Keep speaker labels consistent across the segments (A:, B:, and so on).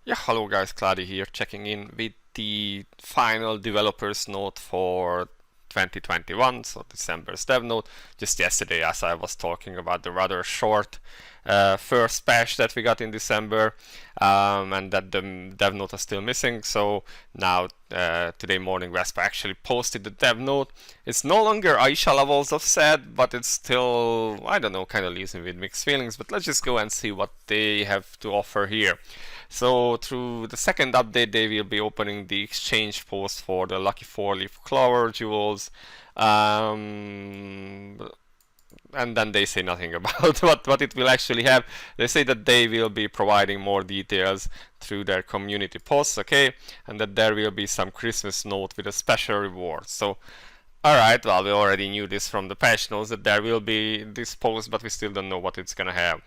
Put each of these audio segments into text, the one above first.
A: Yeah, hello guys, Cloudie here, checking in with the final developers note for 2021, so December's dev note. Just yesterday, as I was talking about the rather short first patch that we got in December, and that the dev note is still missing. So now, today morning, Vespa actually posted the dev note. It's no longer Aisha levels of sad, but it's still, I don't know, kind of leaves me with mixed feelings. But let's just go and see what they have to offer here. So through the second update, they will be opening the exchange post for the lucky 4-leaf clover jewels. And then they say nothing about what it will actually have. They say that they will be providing more details through their community posts, okay? And that there will be some Christmas note with a special reward. So, alright, well, we already knew this from the patch notes that there will be this post, but we still don't know what it's gonna have.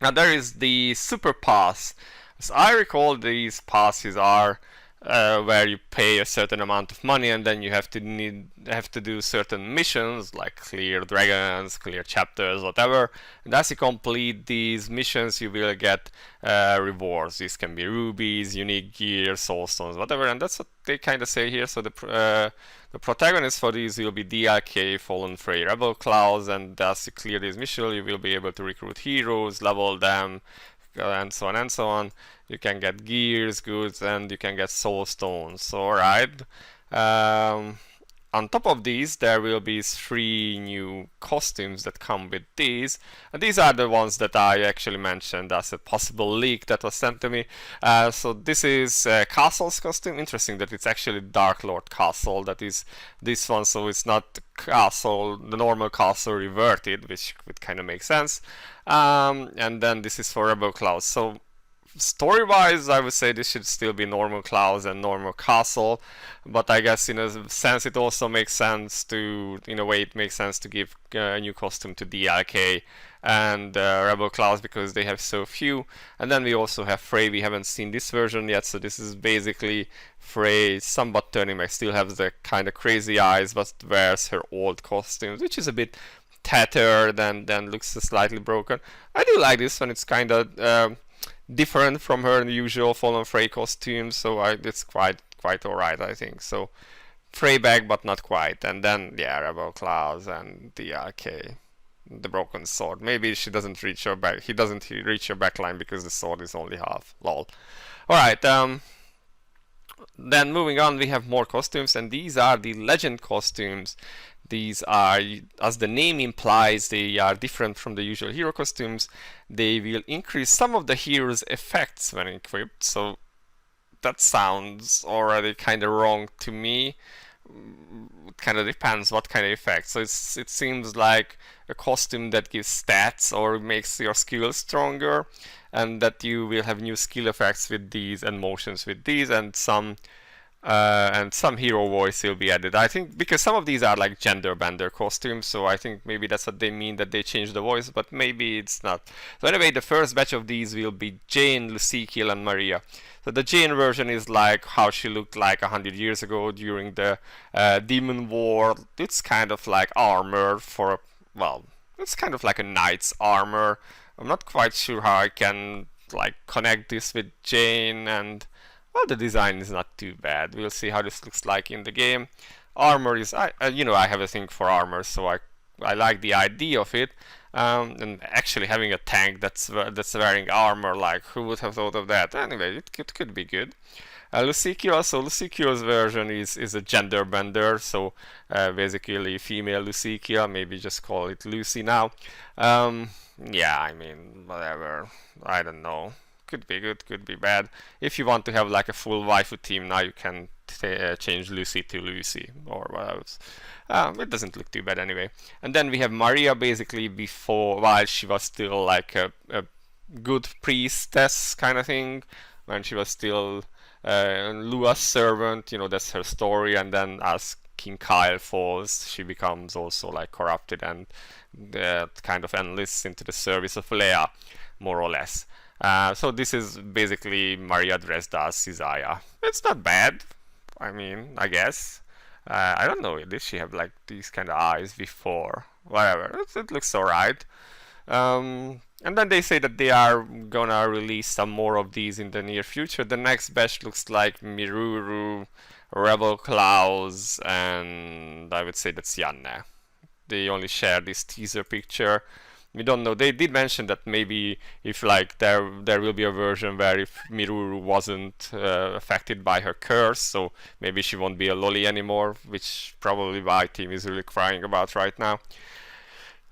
A: Now there is the super pass. As I recall, these passes are where you pay a certain amount of money and then you have to do certain missions like clear dragons, clear chapters, whatever. And as you complete these missions, you will get rewards. These can be rubies, unique gear, soul stones, whatever. And that's what they kind of say here. So the protagonists for these will be DLK, Fallen Frey, Rebel Clouds, and as you clear these missions, you will be able to recruit heroes, level them, and so on and so on. You can get gears, goods, and you can get soul stones. So, alright. On top of these, there will be 3 new costumes that come with these. And these are the ones that I actually mentioned as a possible leak that was sent to me. So this is Castle's costume. Interesting that it's actually Dark Lord Castle. That is this one, so it's not Castle, the normal Castle reverted, which would kind of make sense. And then this is for Rebel Clouds. So story-wise, I would say this should still be normal Clouds and normal Castle, but I guess in a sense it also makes sense to, in a way, it makes sense to give a new costume to DLK and Rebel Clouds because they have so few. And then we also have Frey. We haven't seen this version yet, so this is basically Frey somewhat turning back, still has the kind of crazy eyes, but wears her old costumes, which is a bit tattered and then looks slightly broken. I do like this one. It's kind of different from her usual Fallen Frey costume, so it's quite alright, I think. So Frey back, but not quite. And then yeah, Rebel Clouds and DLK, the broken sword. Maybe she doesn't reach her back. He doesn't reach her backline because the sword is only half. Lol. All right. Then moving on, we have more costumes, and these are the legend costumes. These are, as the name implies, they are different from the usual hero costumes. They will increase some of the hero's effects when equipped, so that sounds already kind of wrong to me. It kind of depends what kind of effect. So it seems like a costume that gives stats or makes your skills stronger, and that you will have new skill effects with these and motions with these, and some hero voice will be added. I think because some of these are like gender bender costumes, so I think maybe that's what they mean, that they change the voice, but maybe it's not. So anyway, the first batch of these will be Jane, Lucikiel, and Maria. So the Jane version is like how she looked like 100 years ago during the Demon War. It's kind of like armor for, well, it's kind of like a knight's armor. I'm not quite sure how I can like connect this with Jane, and well, the design is not too bad. We'll see how this looks like in the game. Armor is, I have a thing for armor, so I like the idea of it. And actually having a tank that's wearing armor, like who would have thought of that? Anyway, it could be good. Lucikiel's version is a gender bender, so basically female Lucikiel, maybe just call it Lucy now. Yeah, I mean, whatever, I don't know. Could be good, could be bad. If you want to have like a full waifu team now, you can change Lucy to Lucy or what else. It doesn't look too bad anyway. And then we have Maria, basically while she was still like a good priestess kind of thing, when she was still Lua's servant, that's her story. And then as King Kyle falls, she becomes also like corrupted and kind of enlists into the service of Leia, more or less. So this is basically Maria dressed as Isaiah. It's not bad. I mean, I guess. I don't know. Did she have like these kind of eyes before? Whatever. It looks alright. And then they say that they are gonna release some more of these in the near future. The next batch looks like Miruru, Rebel Klaus, and I would say that's Yanne. They only share this teaser picture. We don't know. They did mention that maybe if like there will be a version where if Miruru wasn't affected by her curse, so maybe she won't be a loli anymore, which probably my team is really crying about right now.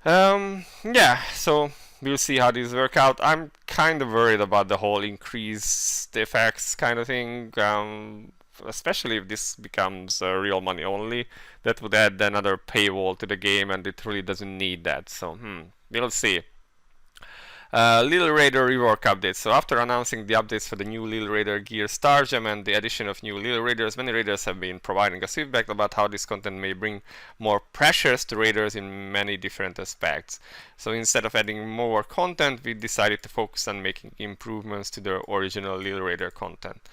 A: Yeah, so we'll see how these work out. I'm kind of worried about the whole increased effects kind of thing. Especially if this becomes real money only, that would add another paywall to the game, and it really doesn't need that. So we'll see. Little Raider rework updates. So after announcing the updates for the new Little Raider gear Star Gem and the addition of new Little Raiders, many raiders have been providing us feedback about how this content may bring more pressures to raiders in many different aspects. So instead of adding more content, we decided to focus on making improvements to the original Little Raider content.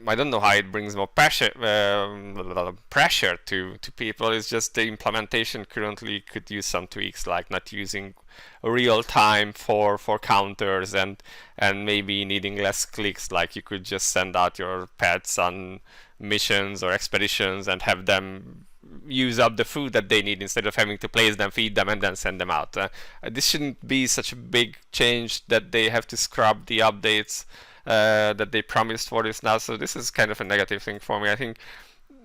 A: I don't know how it brings more pressure to people. It's just the implementation currently could use some tweaks, like not using real time for counters and maybe needing less clicks. Like you could just send out your pets on missions or expeditions and have them use up the food that they need instead of having to place them, feed them, and then send them out. This shouldn't be such a big change that they have to scrub the updates that they promised for this now. So this is kind of a negative thing for me. I think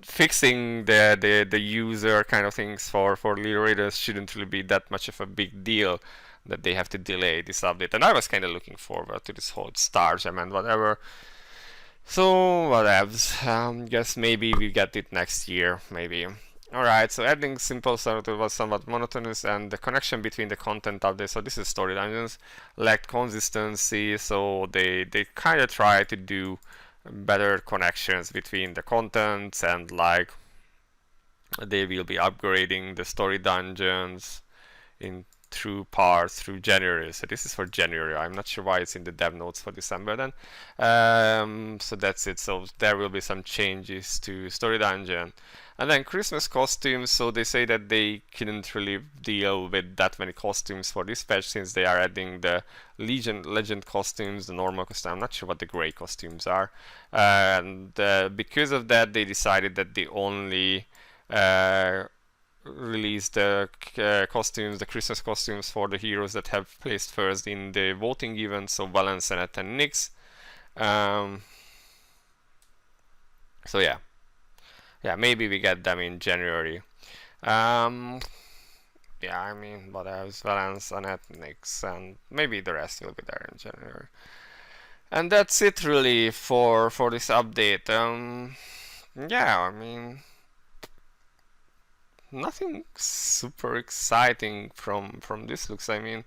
A: fixing the user kind of things for Little Raiders shouldn't really be that much of a big deal that they have to delay this update. And I was kind of looking forward to this whole Star Gem and whatever. So whatevs. Guess maybe we get it next year, maybe. Alright, so adding simple sort was somewhat monotonous, and the connection between the content updates, so this is story dungeons, lacked consistency, so they kind of try to do better connections between the contents, and like they will be upgrading the story dungeons in through January. So this is for January. I'm not sure why it's in the dev notes for December then. So that's it. So there will be some changes to story dungeon. And then Christmas costumes, so they say that they couldn't really deal with that many costumes for this patch since they are adding the legend costumes, the normal costumes. I'm not sure what the gray costumes are. And because of that, they decided that they only release the costumes, the Christmas costumes for the heroes that have placed first in the voting event, so Valence, Annette, and Nyx. So yeah, maybe we get them in January. Yeah, I mean, what else? Valence, Annette, Nyx, and maybe the rest will be there in January. And that's it really for this update. Yeah, I mean, nothing super exciting from this looks. I mean,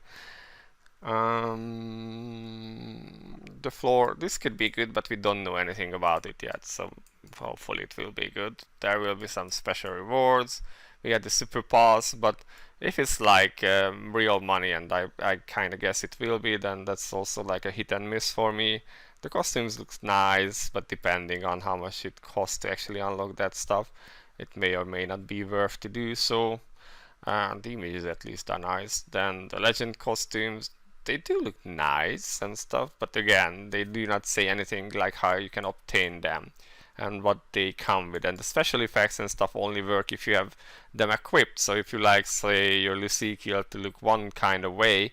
A: the floor, this could be good, but we don't know anything about it yet, so hopefully it will be good. There will be some special rewards. We got the super pass, but if it's like real money, and I kind of guess it will be, then that's also like a hit and miss for me. The costumes looks nice, but depending on how much it costs to actually unlock that stuff, it may or may not be worth to do so. The images at least are nice. Then the legend costumes, they do look nice and stuff, but again, they do not say anything like how you can obtain them and what they come with. And the special effects and stuff only work if you have them equipped. So if you like, say, your Lucikiel to look one kind of way,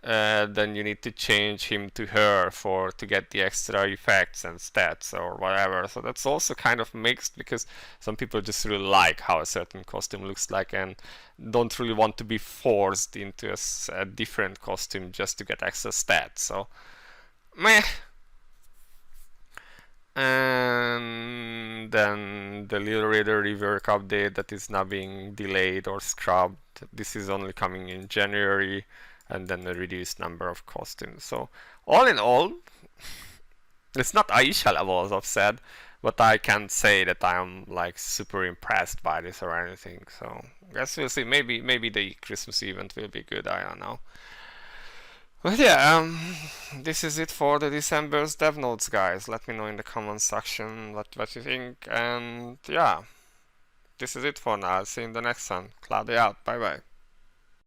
A: then you need to change him to her to get the extra effects and stats or whatever. So that's also kind of mixed, because some people just really like how a certain costume looks like and don't really want to be forced into a different costume just to get extra stats. So meh. And then the Little Raider rework update that is now being delayed or scrubbed. This is only coming in January, and then a reduced number of costumes. So all in all, it's not Aisha level, as I've said, but I can't say that I'm like super impressed by this or anything. So I guess we'll see. Maybe the Christmas event will be good. I don't know. But yeah, this is it for the December's dev notes, guys. Let me know in the comments section what you think. And yeah, this is it for now. I'll see you in the next one. Cloudie out. Bye bye.